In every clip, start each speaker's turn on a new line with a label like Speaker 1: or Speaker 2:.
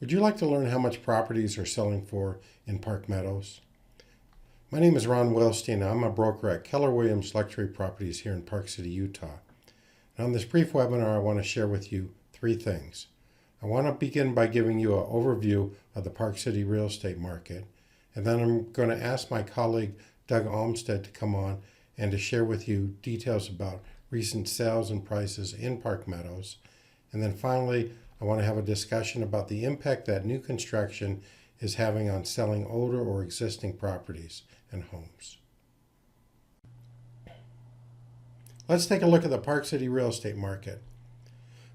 Speaker 1: Would you like to learn how much properties are selling for in Park Meadows? My name is Ron Wilstein. I'm a broker at Keller Williams Luxury Properties here in Park City, Utah. And on this brief webinar, I want to share with you three things. I want to begin by giving you an overview of the Park City real estate market. And then I'm going to ask my colleague, Doug Olmsted, to come on and to share with you details about recent sales and prices in Park Meadows. And then finally, I want to have a discussion about the impact that new construction is having on selling older or existing properties and homes. Let's take a look at the Park City real estate market.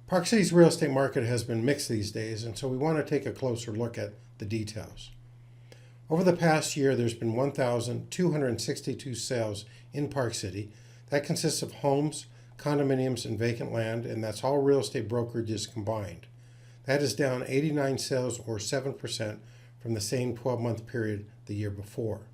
Speaker 1: Park City's real estate market has been mixed these days, and so we want to take a closer look at the details. Over the past year, there's been 1,262 sales in Park City. That consists of homes, condominiums, and vacant land, and that's all real estate brokerages combined. That is down 89 sales or 7% from the same 12-month period the year before.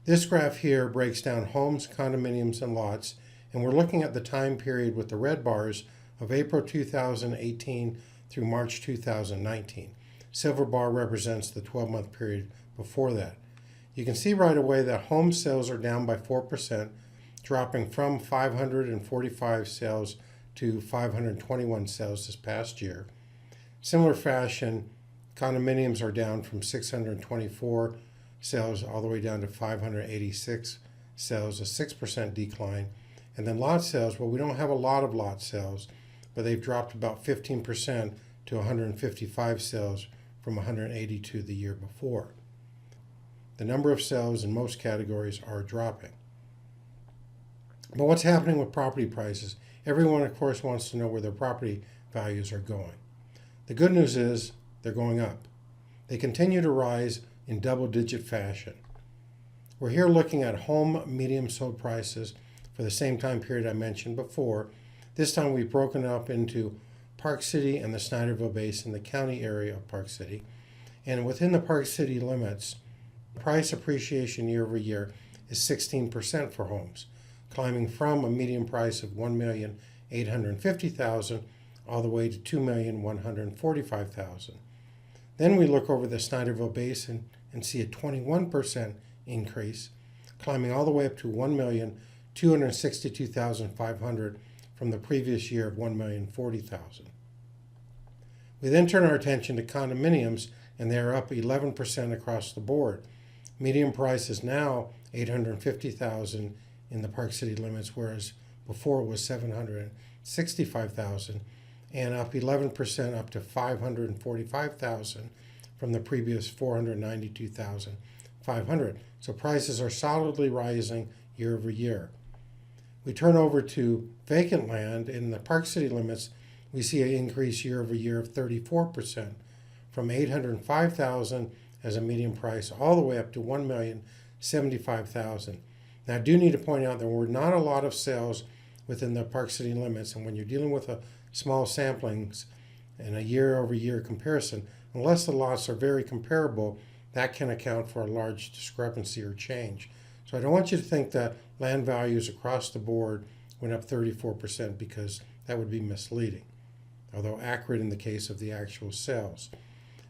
Speaker 1: This graph here breaks down homes, condominiums, and lots, and we're looking at the time period with the red bars of April 2018 through March 2019. Silver bar represents the 12-month period before that. You can see right away that home sales are down by 4%, dropping from 545 sales to 521 sales this past year. Similar fashion, condominiums are down from 624 sales all the way down to 586 sales, a 6% decline. And then lot sales, well, we don't have a lot of lot sales, but they've dropped about 15% to 155 sales from 182 the year before. The number of sales in most categories are dropping. But what's happening with property prices? Everyone, of course, wants to know where their property values are going. The good news is they're going up. They continue to rise in double-digit fashion. We're here looking at home medium sold prices for the same time period I mentioned before. This time we've broken it up into Park City and the Snyderville Basin, the county area of Park City. And within the Park City limits, price appreciation year over year is 16% for homes, climbing from a median price of $1,850,000 all the way to $2,145,000. Then we look over the Snyderville Basin and see a 21% increase, climbing all the way up to $1,262,500 from the previous year of $1,040,000. We then turn our attention to condominiums, and they are up 11% across the board. Median price is now $850,000 in the Park City limits, whereas before it was $765,000, and up 11% up to $545,000 from the previous $492,500. So prices are solidly rising year over year. We turn over to vacant land in the Park City limits. We see an increase year over year of 34%, from $805,000 as a median price all the way up to $1,075,000. Now, I do need to point out there were not a lot of sales within the Park City limits, and when you're dealing with a small samplings and a year-over-year comparison, unless the lots are very comparable, that can account for a large discrepancy or change. So I don't want you to think that land values across the board went up 34%, because that would be misleading, although accurate in the case of the actual sales.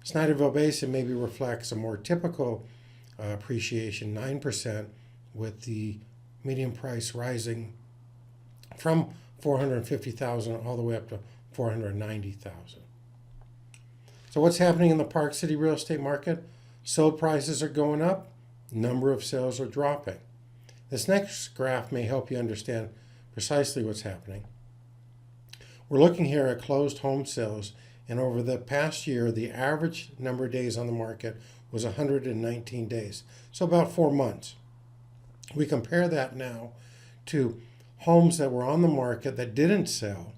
Speaker 1: Snyderville Basin maybe reflects a more typical appreciation, 9%, with the median price rising from $450,000 all the way up to $490,000. So what's happening in the Park City real estate market? Sold prices are going up, number of sales are dropping. This next graph may help you understand precisely what's happening. We're looking here at closed home sales, and over the past year, the average number of days on the market was 119 days, so about 4 months. We compare that now to homes that were on the market that didn't sell,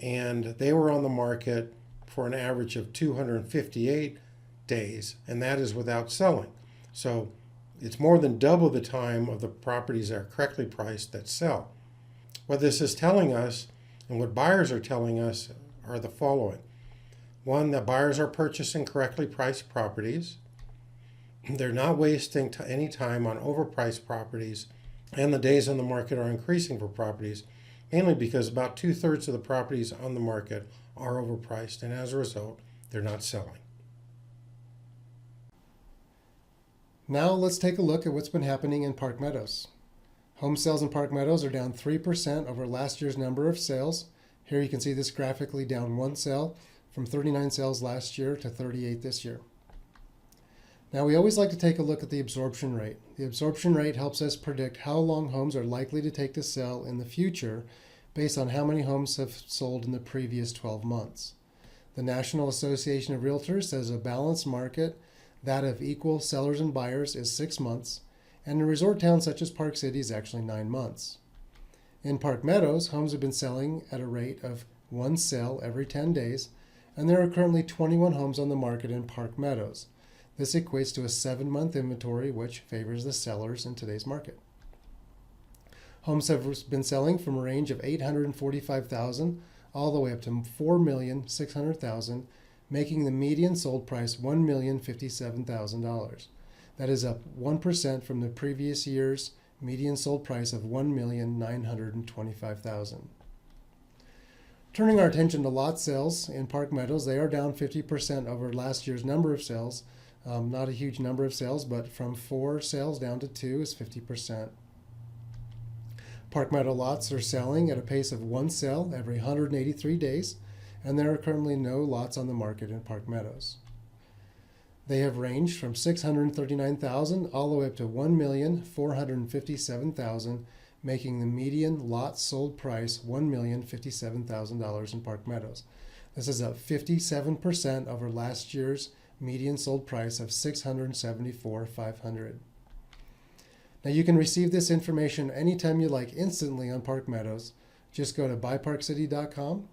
Speaker 1: and they were on the market for an average of 258 days, and that is without selling. So it's more than double the time of the properties that are correctly priced that sell. What this is telling us, and what buyers are telling us, are the following. One, that buyers are purchasing correctly priced properties. They're not wasting any time on overpriced properties, and the days on the market are increasing for properties, mainly because about 2/3 of the properties on the market are overpriced, and as a result, they're not selling.
Speaker 2: Now let's take a look at what's been happening in Park Meadows. Home sales in Park Meadows are down 3% over last year's number of sales. Here you can see this graphically down one sale from 39 sales last year to 38 this year. Now we always like to take a look at the absorption rate. The absorption rate helps us predict how long homes are likely to take to sell in the future based on how many homes have sold in the previous 12 months. The National Association of Realtors says a balanced market, that of equal sellers and buyers, is 6 months, and in resort towns such as Park City is actually 9 months. In Park Meadows, homes have been selling at a rate of one sale every 10 days, and there are currently 21 homes on the market in Park Meadows. This equates to a 7-month inventory, which favors the sellers in today's market. Homes have been selling from a range of $845,000 all the way up to $4,600,000, making the median sold price $1,057,000. That is up 1% from the previous year's median sold price of $1,925,000. Turning our attention to lot sales in Park Meadows, they are down 50% over last year's number of sales. Not a huge number of sales, but from 4 sales down to 2 is 50%. Park Meadow lots are selling at a pace of one sale every 183 days, and there are currently no lots on the market in Park Meadows. They have ranged from $639,000 all the way up to $1,457,000, making the median lot sold price $1,057,000 in Park Meadows. This is up 57% over last year's median sold price of $674,500. Now you can receive this information anytime you like instantly on Park Meadows. Just go to BuyParkCity.com,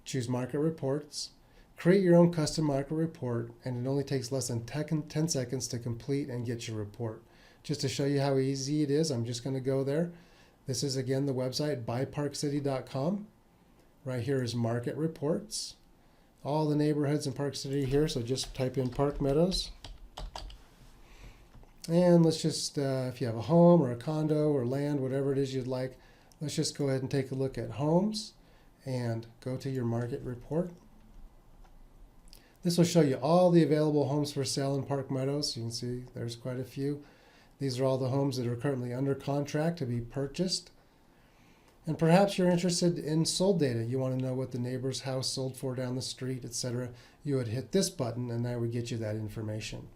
Speaker 2: choose Market Reports, create your own custom market report, and it only takes less than 10 seconds to complete and get your report. Just to show you how easy it is, I'm just going to go there. This is again the website, BuyParkCity.com. Right here is Market Reports. All the neighborhoods in Park City here, so just type in Park Meadows. And let's just, if you have a home or a condo or land, whatever it is you'd like, let's just go ahead and take a look at homes and go to your market report. This will show you all the available homes for sale in Park Meadows. You can see there's quite a few. These are all the homes that are currently under contract to be purchased. And perhaps you're interested in sold data. You want to know what the neighbor's house sold for down the street, etc. You would hit this button and that would get you that information.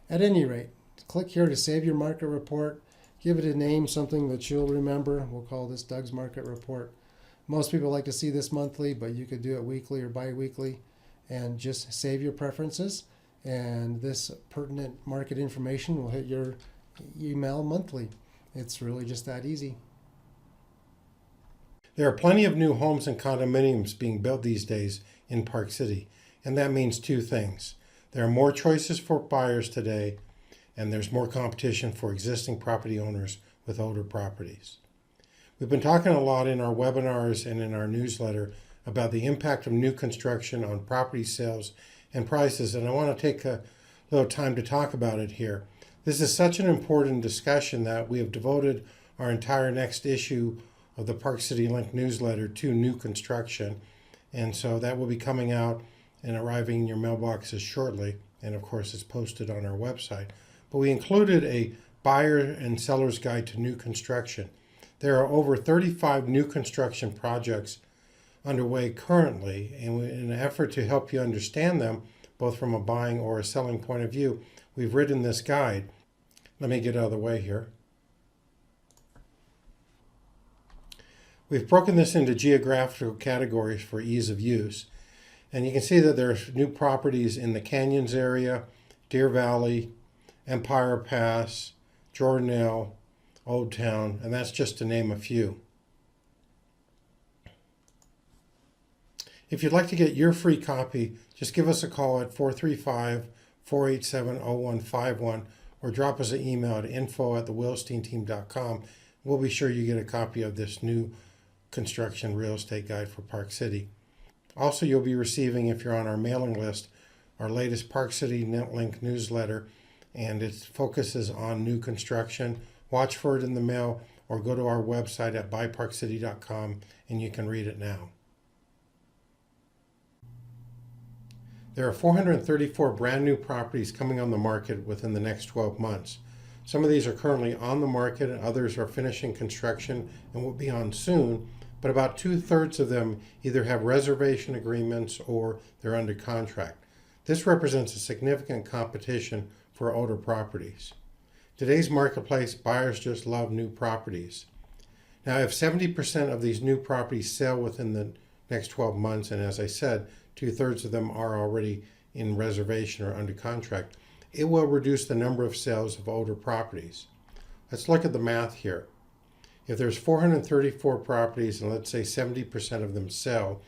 Speaker 2: At any rate, click here to save your market report. Give it a name, something that you'll remember. We'll call this Doug's Market Report. Most people like to see this monthly, but you could do it weekly or bi-weekly. And just save your preferences. And this pertinent market information will hit your email monthly. It's really just that easy.
Speaker 1: There are plenty of new homes and condominiums being built these days in Park City, and that means two things. There are more choices for buyers today, and there's more competition for existing property owners with older properties. We've been talking a lot in our webinars and in our newsletter about the impact of new construction on property sales and prices, and I want to take a little time to talk about it here. This is such an important discussion that we have devoted our entire next issue of the Park City Link newsletter to new construction, and so that will be coming out and arriving in your mailboxes shortly, and of course it's posted on our website. But we included a buyer and seller's guide to new construction. There are over 35 new construction projects underway currently, and in an effort to help you understand them, both from a buying or a selling point of view, we've written this guide. Let me get out of the way here. We've broken this into geographical categories for ease of use, and you can see that there are new properties in the Canyons area, Deer Valley, Empire Pass, Jordanelle, Old Town, and that's just to name a few. If you'd like to get your free copy, just give us a call at 435-487-0151 or drop us an email at info@thewilsteinteam.com. We'll be sure you get a copy of this new construction real estate guide for Park City. Also, you'll be receiving, if you're on our mailing list, our latest Park City Link newsletter, and it focuses on new construction. Watch for it in the mail or go to our website at BuyParkCity.com and you can read it now. There are 434 brand new properties coming on the market within the next 12 months. Some of these are currently on the market and others are finishing construction and will be on soon, but about 2/3 of them either have reservation agreements or they're under contract. This represents a significant competition for older properties. Today's marketplace, buyers just love new properties. Now, if 70% of these new properties sell within the next 12 months, and as I said, 2/3 of them are already in reservation or under contract, it will reduce the number of sales of older properties. Let's look at the math here. If there's 434 properties and let's say 70% of them sell,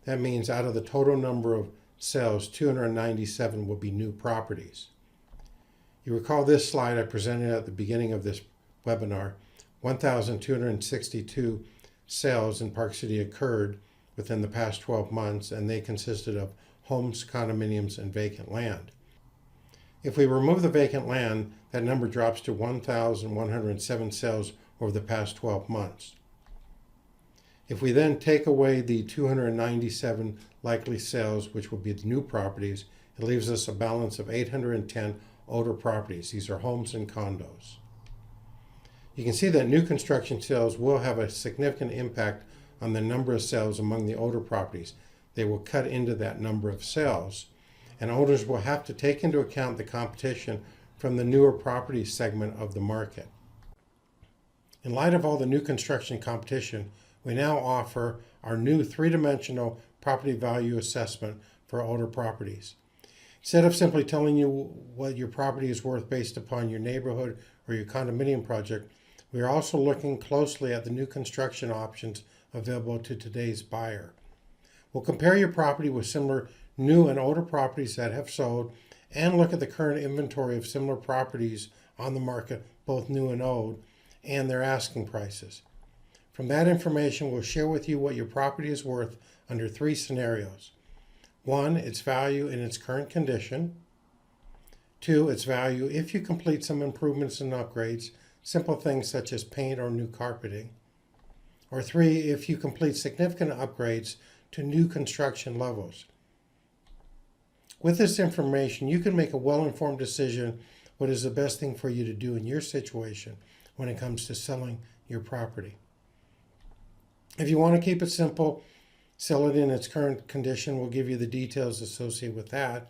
Speaker 1: that means out of the total number of sales, 297 will be new properties. You recall this slide I presented at the beginning of this webinar. 1,262 sales in Park City occurred within the past 12 months, and they consisted of homes, condominiums, and vacant land. If we remove the vacant land, that number drops to 1,107 sales over the past 12 months. If we then take away the 297 likely sales, which will be the new properties, it leaves us a balance of 810 older properties. These are homes and condos. You can see that new construction sales will have a significant impact on the number of sales among the older properties. They will cut into that number of sales, and owners will have to take into account the competition from the newer property segment of the market. In light of all the new construction competition, we now offer our new three-dimensional property value assessment for older properties. Instead of simply telling you what your property is worth based upon your neighborhood or your condominium project, we are also looking closely at the new construction options available to today's buyer. We'll compare your property with similar new and older properties that have sold and look at the current inventory of similar properties on the market, both new and old, and their asking prices. From that information, we'll share with you what your property is worth under 3 scenarios. 1, its value in its current condition. 2, its value if you complete some improvements and upgrades, simple things such as paint or new carpeting. Or 3, if you complete significant upgrades to new construction levels. With this information, you can make a well-informed decision what is the best thing for you to do in your situation when it comes to selling your property. If you want to keep it simple, sell it in its current condition. We'll give you the details associated with that.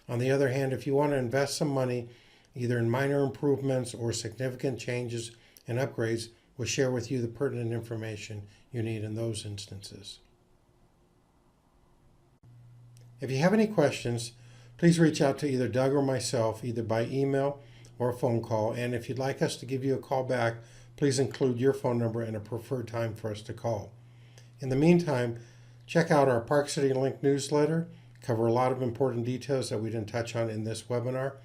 Speaker 1: On the other hand, if you want to invest some money, either in minor improvements or significant changes and upgrades, we'll share with you the pertinent information you need in those instances. If you have any questions, please reach out to either Doug or myself, either by email or a phone call. And if you'd like us to give you a call back, please include your phone number and a preferred time for us to call. In the meantime, check out our Park City Link newsletter. Cover a lot of important details that we didn't touch on in this webinar.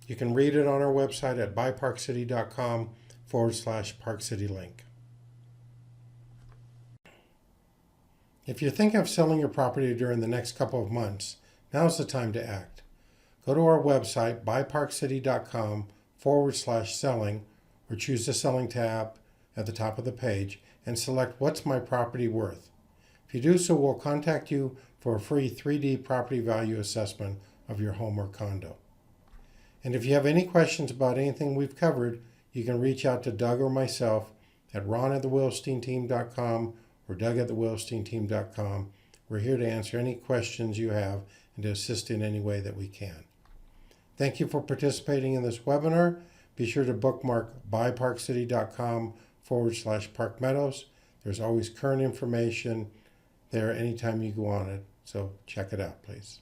Speaker 1: You can read it on our website at BuyParkCity.com/ParkCityLink. If you're thinking of selling your property during the next couple of months, now's the time to act. Go to our website, BuyParkCity.com/selling, or choose the Selling tab at the top of the page and select What's My Property Worth? If you do so, we'll contact you for a free 3D property value assessment of your home or condo. And if you have any questions about anything we've covered, you can reach out to Doug or myself at ron@thewilsteinteam.com or doug@thewilsteinteam.com. We're here to answer any questions you have and to assist in any way that we can. Thank you for participating in this webinar. Be sure to bookmark BuyParkCity.com/Park Meadows. There's always current information there anytime you go on it, so check it out, please.